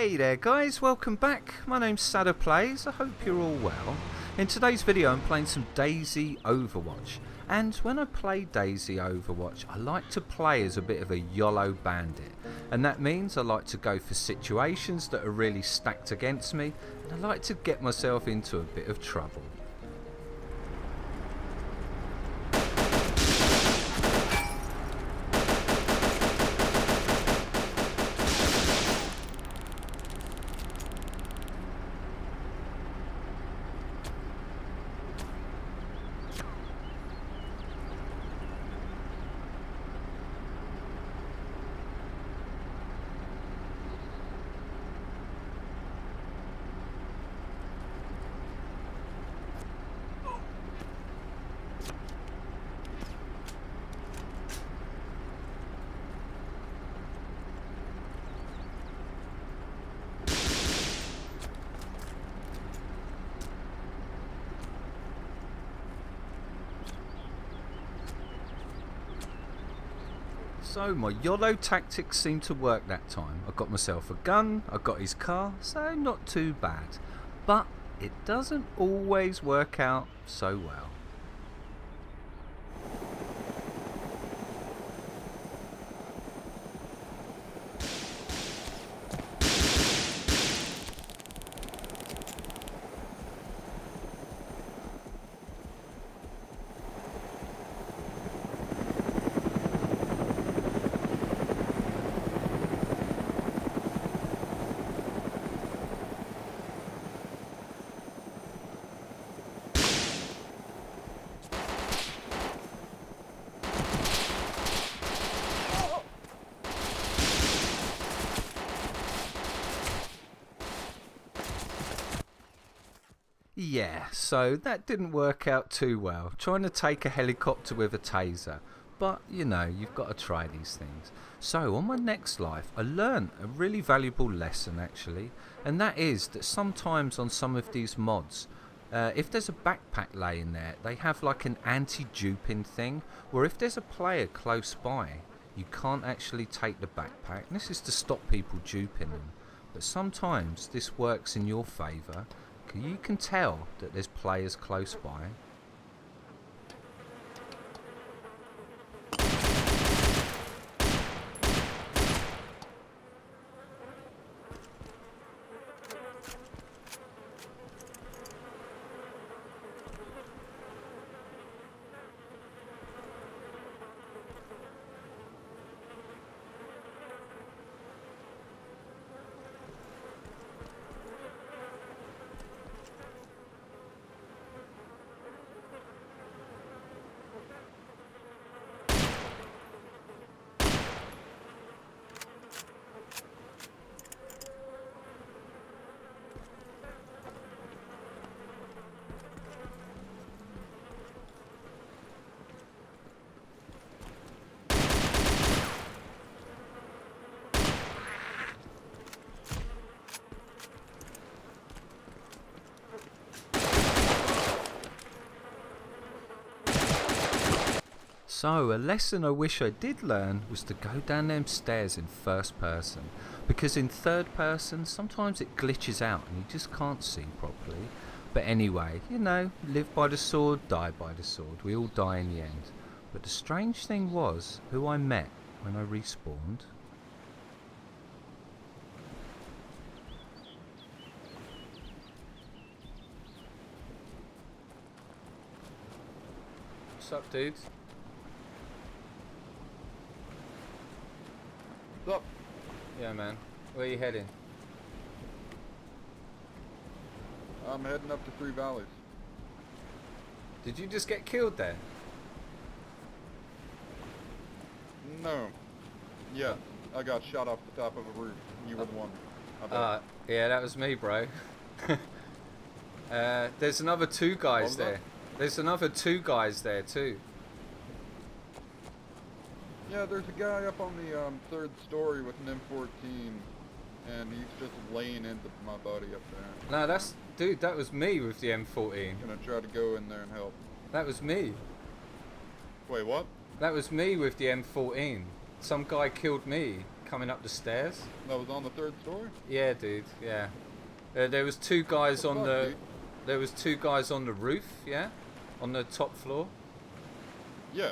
Hey there guys, welcome back. My name's sadaplays. I hope you're all well. In today's video I'm playing some Dayz Overwatch, and when I play Dayz Overwatch I like to play as a bit of a YOLO Bandit, and that means I like to go for situations that are really stacked against me, and I like to get myself into a bit of trouble. So my YOLO tactics seemed to work that time. I got myself a gun, I got his car, so not too bad. But it doesn't always work out so well. Yeah, so that didn't work out too well, trying to take a helicopter with a taser, but you know, you've got to try these things. So on my next life I learned a really valuable lesson actually, and that is that sometimes on some of these mods, if there's a backpack laying there, they have like an anti-duping thing, where if there's a player close by, you can't actually take the backpack, and this is to stop people duping them, but sometimes this works in your favour. You can tell that there's players close by. So a lesson I wish I did learn was to go down them stairs in first person, because in third person sometimes it glitches out and you just can't see properly. But anyway, you know, live by the sword, die by the sword. We all die in the end. But the strange thing was who I met when I respawned. What's up, dudes? What's up? Yeah, man. Where are you heading? I'm heading up to Three Valleys. Did you just get killed there? No. Yeah, I got shot off the top of a roof. You were the one. I bet. Yeah, that was me, bro. There's another two guys there. There's another two guys there too. Yeah, there's a guy up on the third story with an M14, and he's just laying into my buddy up there. No, dude, that was me with the M14. Gonna try to go in there and help. That was me. Wait, what? That was me with the M14. Some guy killed me coming up the stairs. That was on the 3rd story? Yeah, dude. Yeah. There was 2 guys on the. Dude? There was 2 guys on the roof. Yeah, on the top floor. Yeah.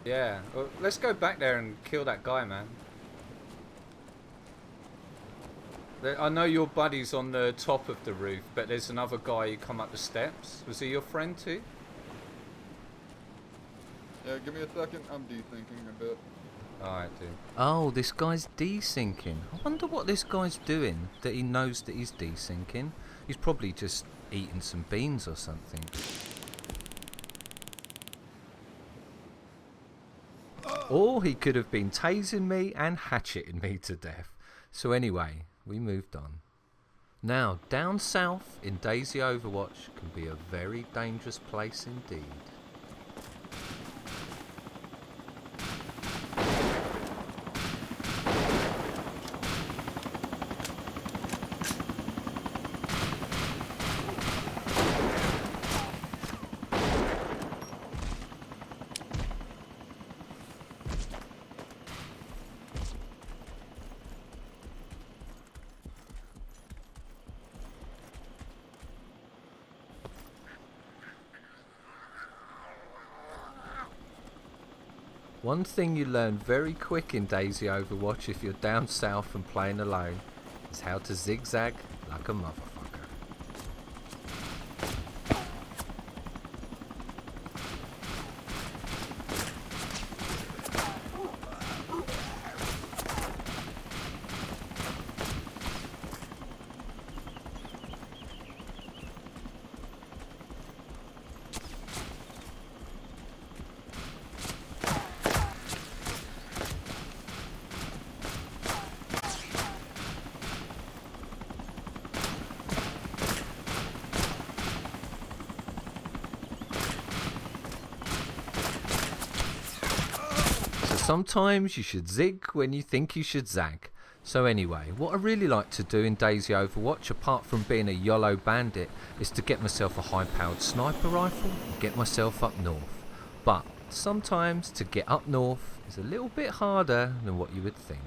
Yeah. Well, let's go back there and kill that guy, man. I know your buddy's on the top of the roof, but there's another guy who come up the steps. Was he your friend too? Yeah, give me a second. I'm desyncing a bit. Alright, dude. Oh, this guy's desyncing. I wonder what this guy's doing that he knows that he's desyncing. He's probably just eating some beans or something. Or he could have been tasing me and hatcheting me to death. So anyway, we moved on. Now, down south in Dayz Overwatch can be a very dangerous place indeed. One thing you learn very quick in Dayz Overwatch if you're down south and playing alone is how to zigzag like a motherfucker. Sometimes you should zig when you think you should zag. So anyway, what I really like to do in Dayz Overwatch, apart from being a YOLO Bandit, is to get myself a high-powered sniper rifle and get myself up north. But sometimes to get up north is a little bit harder than what you would think.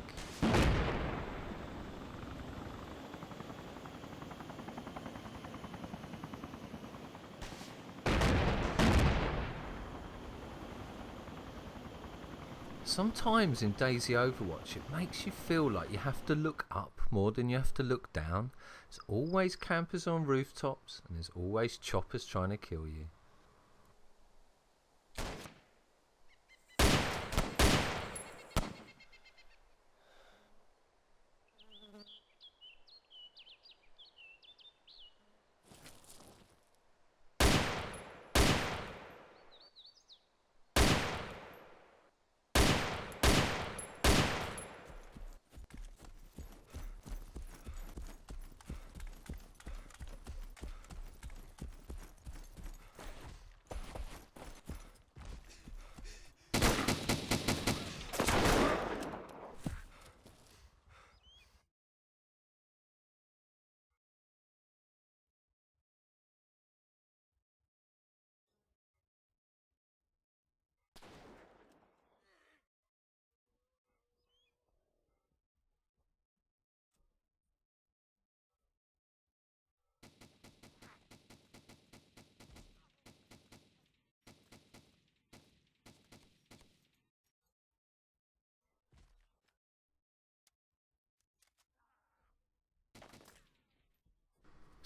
Sometimes in Dayz Overwatch it makes you feel like you have to look up more than you have to look down. There's always campers on rooftops and there's always choppers trying to kill you.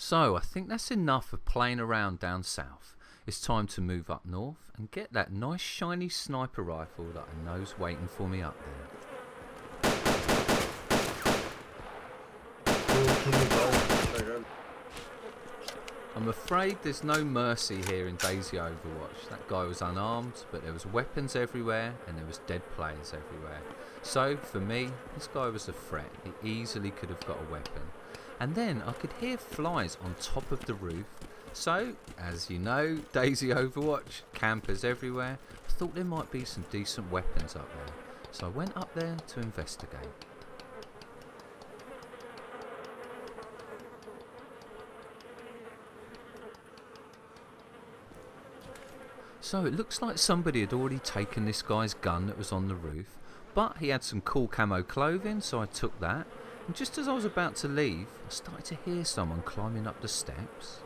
So I think that's enough of playing around down south. It's time to move up north and get that nice shiny sniper rifle that I know's waiting for me up there. I'm afraid there's no mercy here in Dayz Overwatch. That guy was unarmed, but there was weapons everywhere and there was dead players everywhere. So for me, this guy was a threat. He easily could have got a weapon. And then I could hear flies on top of the roof. So, as you know, Dayz Overwatch, campers everywhere. I thought there might be some decent weapons up there. So I went up there to investigate. So it looks like somebody had already taken this guy's gun that was on the roof. But he had some cool camo clothing, so I took that. And just as I was about to leave, I started to hear someone climbing up the steps.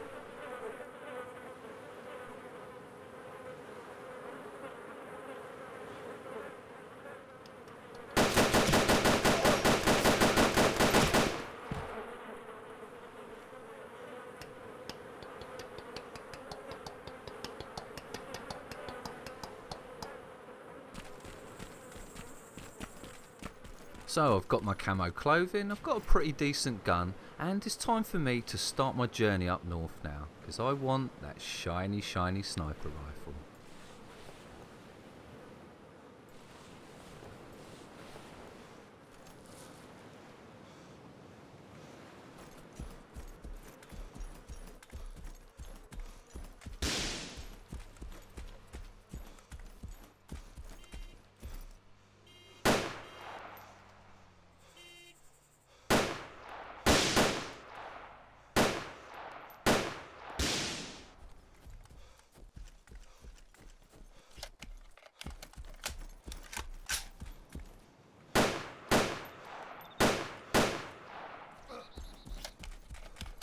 So I've got my camo clothing, I've got a pretty decent gun, and it's time for me to start my journey up north now, because I want that shiny sniper rifle.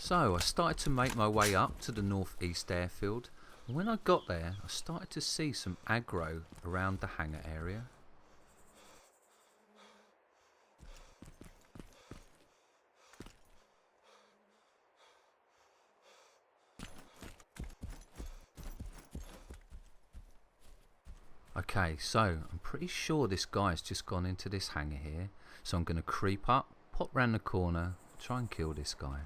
So I started to make my way up to the northeast airfield, and when I got there I started to see some aggro around the hangar area. Okay, so I'm pretty sure this guy's just gone into this hangar here, so I'm going to creep up, pop round the corner, try and kill this guy.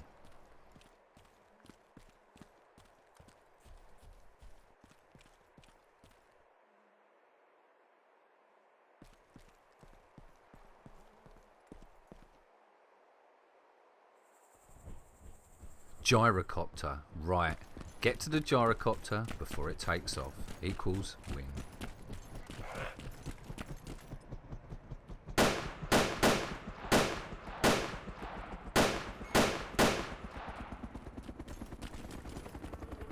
Gyrocopter, right, get to the gyrocopter before it takes off, equals win.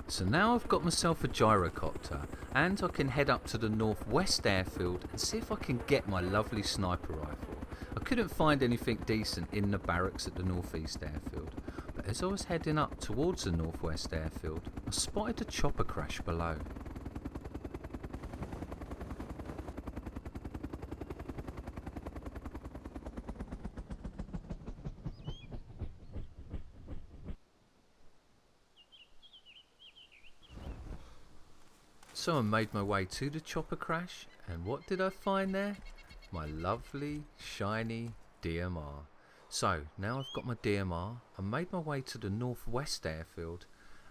So now I've got myself a gyrocopter, and I can head up to the northwest airfield and see if I can get my lovely sniper rifle. I couldn't find anything decent in the barracks at the northeast airfield, but as I was heading up towards the northwest airfield, I spotted a chopper crash below. So I made my way to the chopper crash, and what did I find there? My lovely, shiny DMR. So now I've got my DMR, I made my way to the northwest airfield,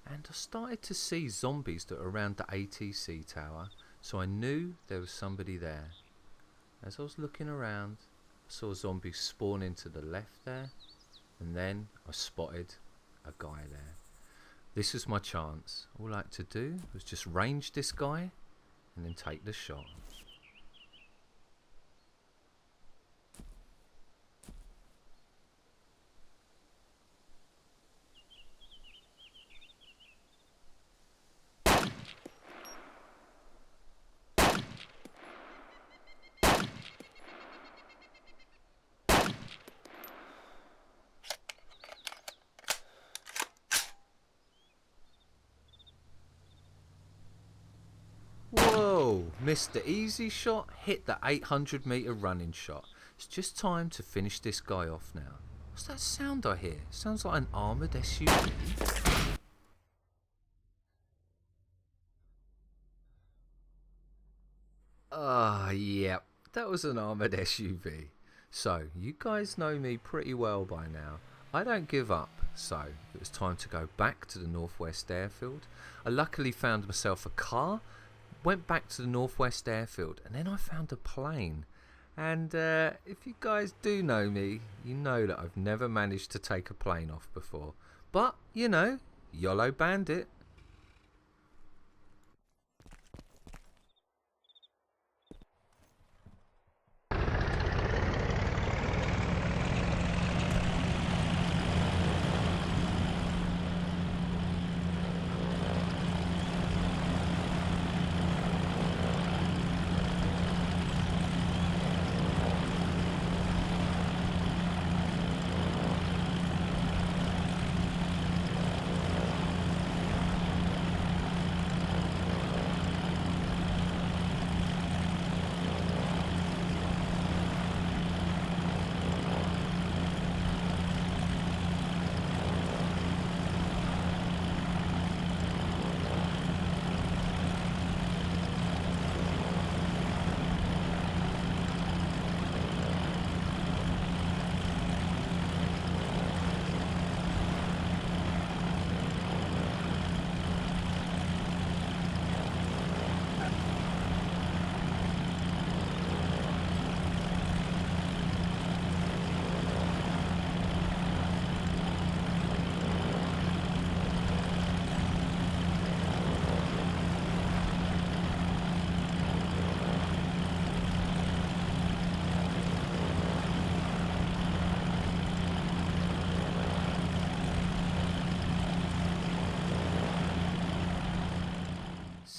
and I started to see zombies that were around the ATC tower, so I knew there was somebody there. As I was looking around, I saw zombies spawn into the left there, and then I spotted a guy there. This was my chance. All I had to do was just range this guy and then take the shot. Whoa, missed the easy shot, hit the 800-meter running shot. It's just time to finish this guy off now. What's that sound I hear? Sounds like an armoured SUV. Yep, that was an armoured SUV. So, you guys know me pretty well by now. I don't give up, so it was time to go back to the northwest airfield. I luckily found myself a car, went back to the northwest airfield, and then I found a plane. And if you guys do know me, you know that I've never managed to take a plane off before. But, you know, YOLO Bandit.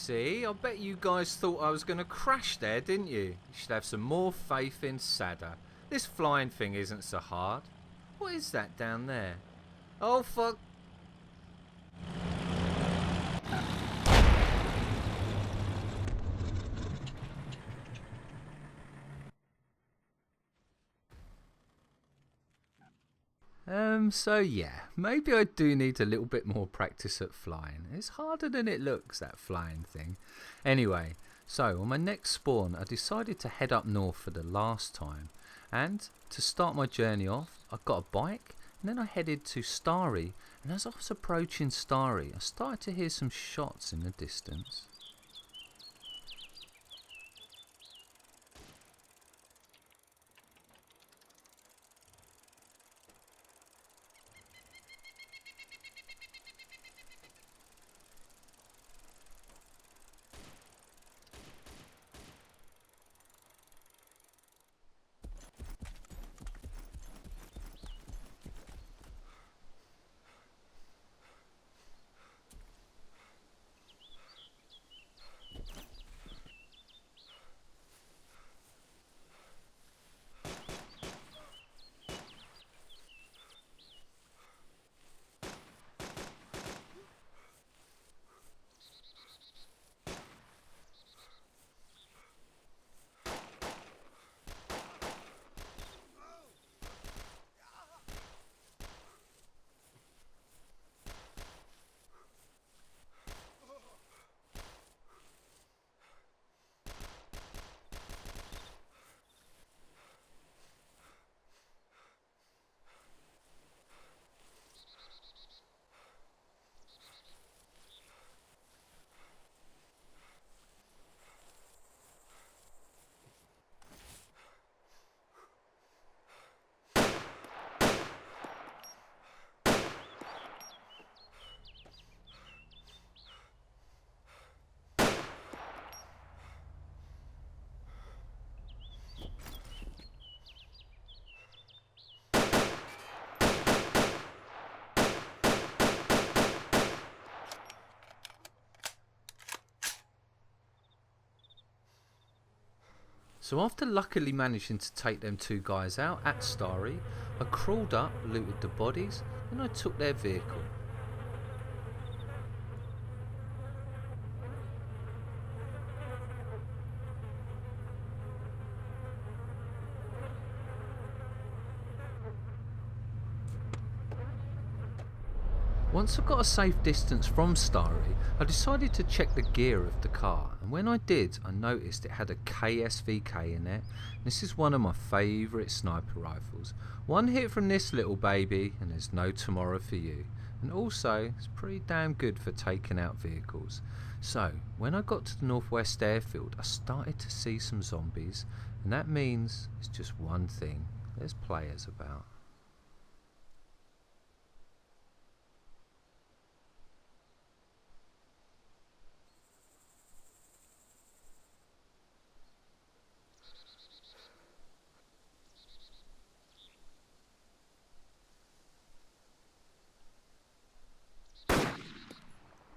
See, I bet you guys thought I was going to crash there, didn't you? You should have some more faith in Sada. This flying thing isn't so hard. What is that down there? Oh, fuck. So yeah, maybe I do need a little bit more practice at flying. It's harder than it looks, that flying thing. Anyway, so on my next spawn, I decided to head up north for the last time. And to start my journey off, I got a bike, and then I headed to Starry. And as I was approaching Starry, I started to hear some shots in the distance. So after luckily managing to take them two guys out at Starry, I crawled up, looted the bodies, and I took their vehicle. Once I got a safe distance from Starry, I decided to check the gear of the car, and when I did, I noticed it had a KSVK in it. This is one of my favourite sniper rifles. One hit from this little baby and there's no tomorrow for you. And also, it's pretty damn good for taking out vehicles. So, when I got to the Northwest Airfield, I started to see some zombies, and that means it's just one thing: there's players about.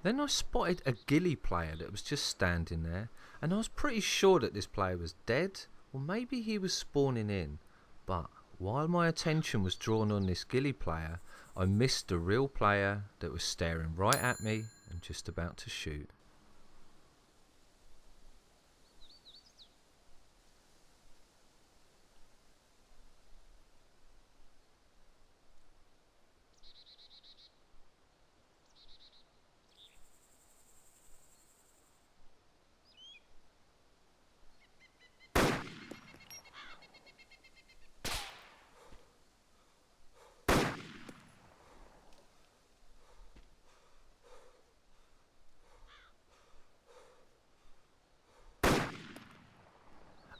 Then I spotted a ghillie player that was just standing there, and I was pretty sure that this player was dead, or maybe he was spawning in. But while my attention was drawn on this ghillie player, I missed the real player that was staring right at me and just about to shoot.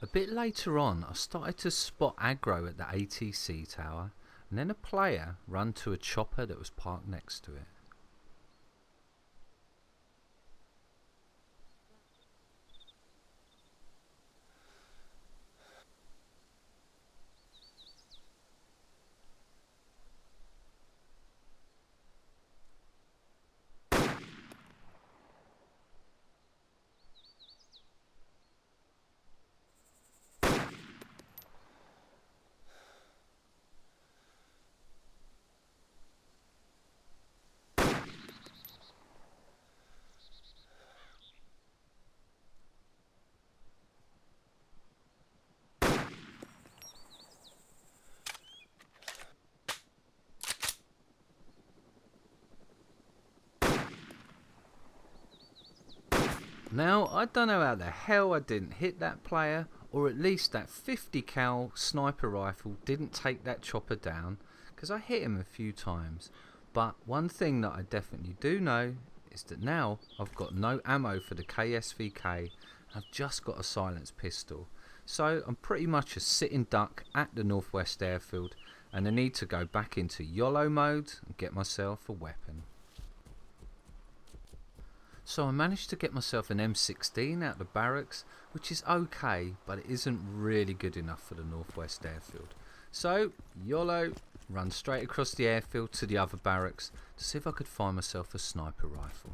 A bit later on, I started to spot aggro at the ATC tower, and then a player ran to a chopper that was parked next to it. Now, I don't know how the hell I didn't hit that player, or at least that 50 cal sniper rifle didn't take that chopper down, because I hit him a few times. But one thing that I definitely do know is that now I've got no ammo for the KSVK, I've just got a silenced pistol. So I'm pretty much a sitting duck at the Northwest Airfield, and I need to go back into YOLO mode and get myself a weapon. So I managed to get myself an M16 out of the barracks, which is okay, but it isn't really good enough for the Northwest Airfield. So, YOLO, run straight across the airfield to the other barracks to see if I could find myself a sniper rifle.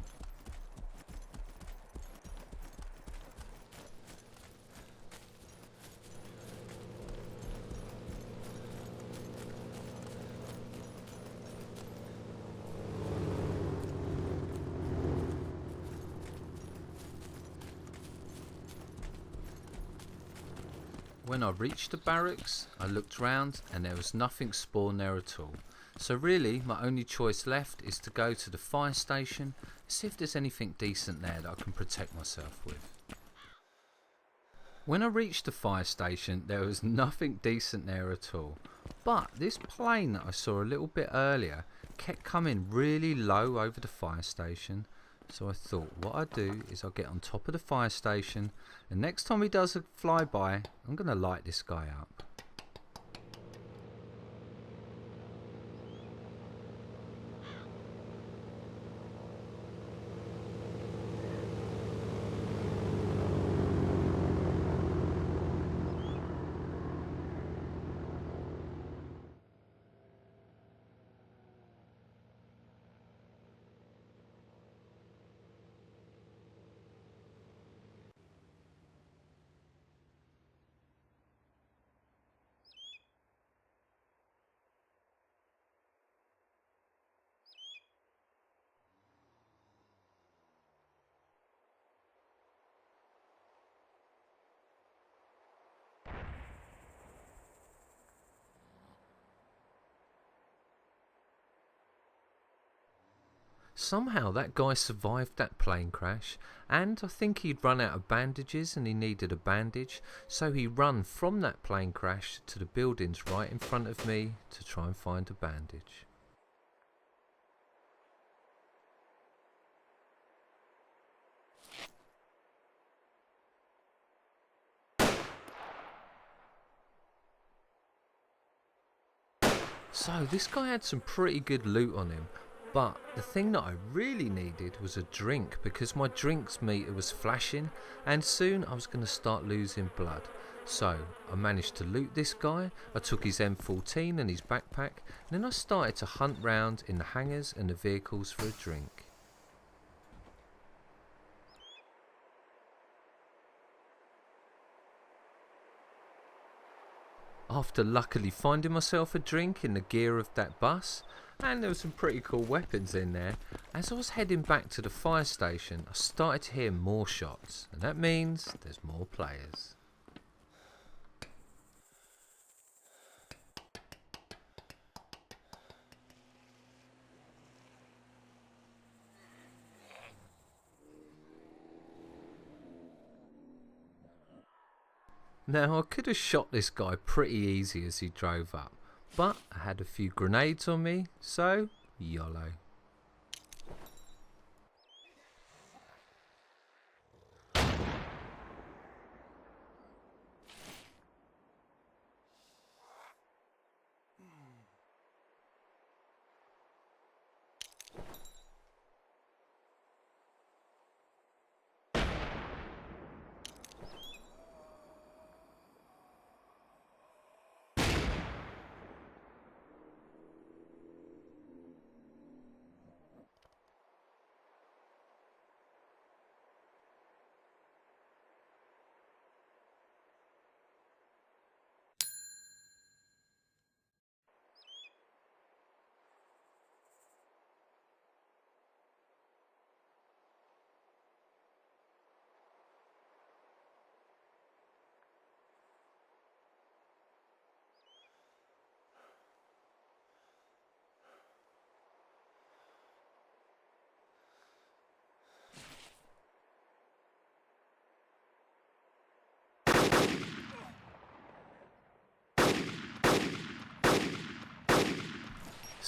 When I reached the barracks, I looked round and there was nothing spawned there at all. So really, my only choice left is to go to the fire station and see if there's anything decent there that I can protect myself with. When I reached the fire station, there was nothing decent there at all. But this plane that I saw a little bit earlier kept coming really low over the fire station. So I thought what I'd do is I'll get on top of the fire station, and next time he does a flyby, I'm going to light this guy up. Somehow that guy survived that plane crash, and I think he'd run out of bandages and he needed a bandage, so he run from that plane crash to the buildings right in front of me to try and find a bandage. So this guy had some pretty good loot on him. But the thing that I really needed was a drink, because my drinks meter was flashing and soon I was going to start losing blood. So I managed to loot this guy, I took his M14 and his backpack, and then I started to hunt round in the hangars and the vehicles for a drink. After luckily finding myself a drink in the gear of that bus, and there were some pretty cool weapons in there, as I was heading back to the fire station I started to hear more shots, and that means there's more players. Now I could have shot this guy pretty easy as he drove up, but I had a few grenades on me, so YOLO.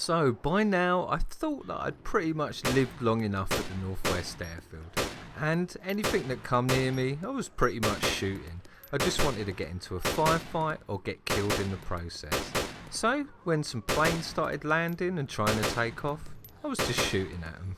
So by now I thought that I'd pretty much lived long enough at the Northwest Airfield, and anything that come near me I was pretty much shooting. I just wanted to get into a firefight or get killed in the process. So when some planes started landing and trying to take off, I was just shooting at them.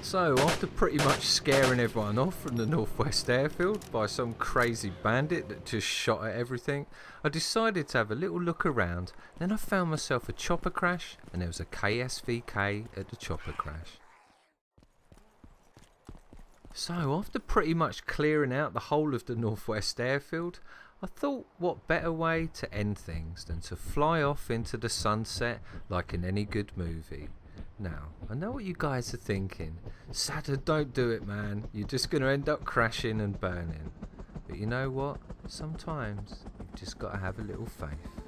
So after pretty much scaring everyone off from the Northwest Airfield by some crazy bandit that just shot at everything, I decided to have a little look around. Then I found myself a chopper crash, and there was a KSVK at the chopper crash. So after pretty much clearing out the whole of the Northwest Airfield, I thought what better way to end things than to fly off into the sunset like in any good movie. Now, I know what you guys are thinking. Sada, don't do it, man. You're just going to end up crashing and burning. But you know what? Sometimes you've just got to have a little faith.